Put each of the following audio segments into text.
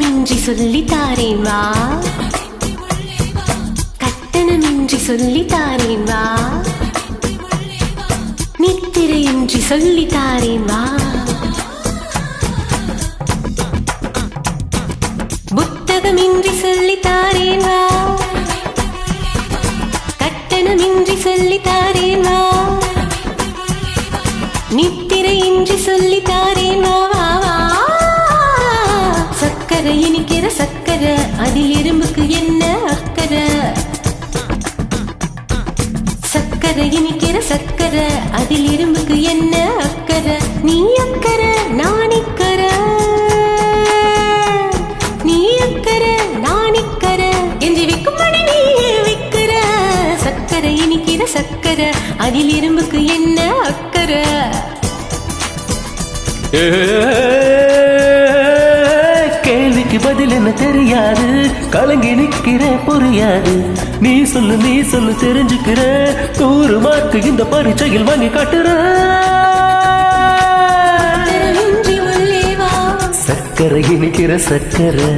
கட்டணமின்றி சொல்லி தாரேன் வா, கட்டணமின்றி சொல்லி தாரேன் வா, நித்திரையின்றி சொல்லி தாரேன் வா, புத்தகமின்றி சொல்லி தாரேன் வா, கட்டணமின்றி சொல்லி தாரேன் வா, நித்திரையின்றி சொல்லி தாரேன் வா வா வா. சக்கரை இனிக்கிற சக்கரை, அதில் எறும்புக்கு என்ன அக்கறை? சக்கரை இனிக்கிற சக்கரை, அதில் எறும்புக்கு என்ன அக்கறை? நீ அக்கறை நான் இக்கறை, நீ அக்கறை நான் இக்கறை என்று விற்கும்படி நீ விற்கிற. சக்கரை இனிக்கிற சக்கரை, அதில் எறும்புக்கு என்ன அக்கறை? கேள்விக்கு பதில் என்ன தெரியாது, கலங்கி நிக்கிற புரியாது. நீ சொல்லு தெரிஞ்சுக்கிற, 100 மார்க்கு இந்த பரீட்சையில் வாங்கி காட்டுற. சக்கரை இனிக்கிற சக்கரை,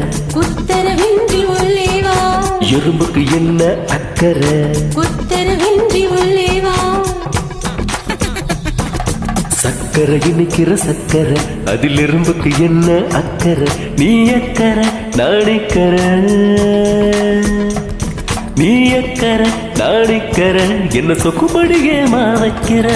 உத்தரவின்றி உள்ளே வா, எறும்புக்கு என்ன அக்கறை? உத்தரவின்றி உள்ளே வா. சக்கரை இனிக்கிற சக்கரை, அதில் எறும்புக்கு என்ன அக்கறை? நீ அக்கறை நாணிக்கரை, நீ அக்கறை நாணிக்கரை, என்ன சொக்குபடியே மாவைக்கிற.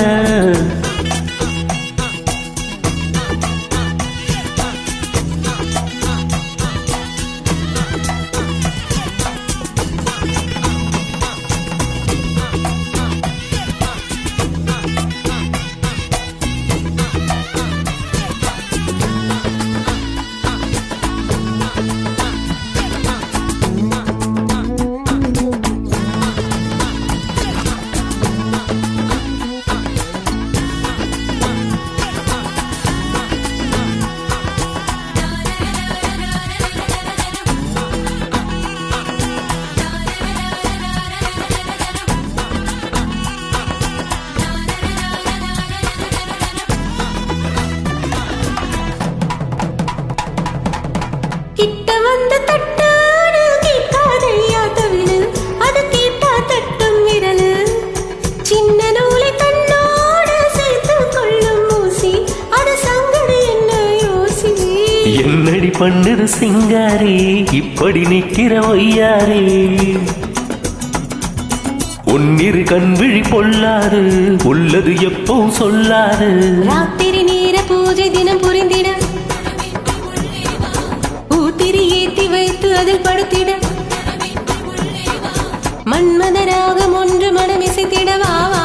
கிட்ட வந்து தட்டாடு கேட்காதையா தவிழு, அது கேட்டா தட்டும் விரலு. சின்ன நூலை தன்னோடு சேர்த்து கொள்ளும் ஊசி, அது சங்கடு என்ன யோசி. என்னடி பண்ணுது சிங்காரி, இப்படி நிக்கிற ஒய்யாரி. ஒன்னிரு கண்விழி பொல்லாது, உள்ளது எப்போ சொல்லாது. ராத்திரி நேர பூஜை தினம் புரிந்திட, பூத்திரி ஏத்தி வைத்து அதில் படுத்திட, மன்மதராகம் ஒன்று மனம் இசைத்திடவா வா.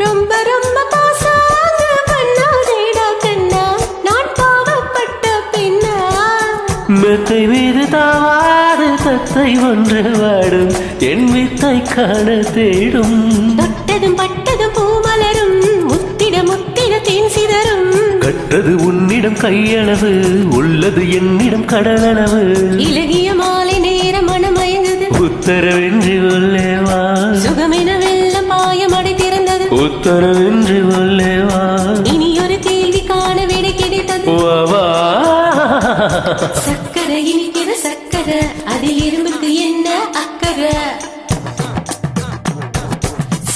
ரொம்ப ரொம்ப பாசாங்க பண்ணாதேடா கண்ணா, நான் பாவப்பட்ட பெண்ணா. மெத்தை மீது தாவாது தத்தை ஒன்று வாடும், என் வித்தை காண தேடும். தொட்டதும் பட்டதும் பூமலரும், முத்திட முத்திட தேன் சிதறும். கட்டது உன்னிடம் கையளவு, உள்ளது என்னிடம் கடலளவு. இலகிய மாலை நேரம் மனமயங்குது, உத்தரவின்றி உள்ளே வா. சுகமென வெள்ளம் மாயமடை திறந்தது, உத்தரவின்றி உள்ளே வா. இனி ஒரு கேள்வி காண விடை கிடைத்தது. வா வா. சக்கரை இனிக்கிற சக்கரை, அதில் எறும்புக்கு என்ன அக்கறை?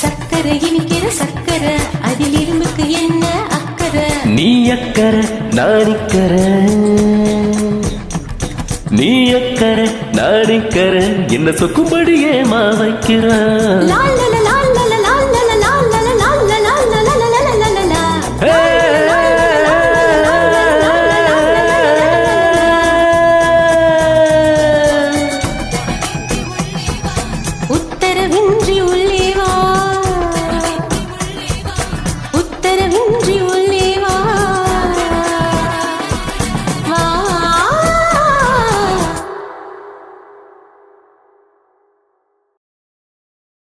சக்கரை இனிக்கிற சக்கரை, அதில் எறும்புக்கு என்ன அக்கறை? நீ அக்கறை நாணிக்கரை, நீ அக்கறை நான் நாணிக்கர என்ன சொக்கும்படியே மா வைக்கிற லா லா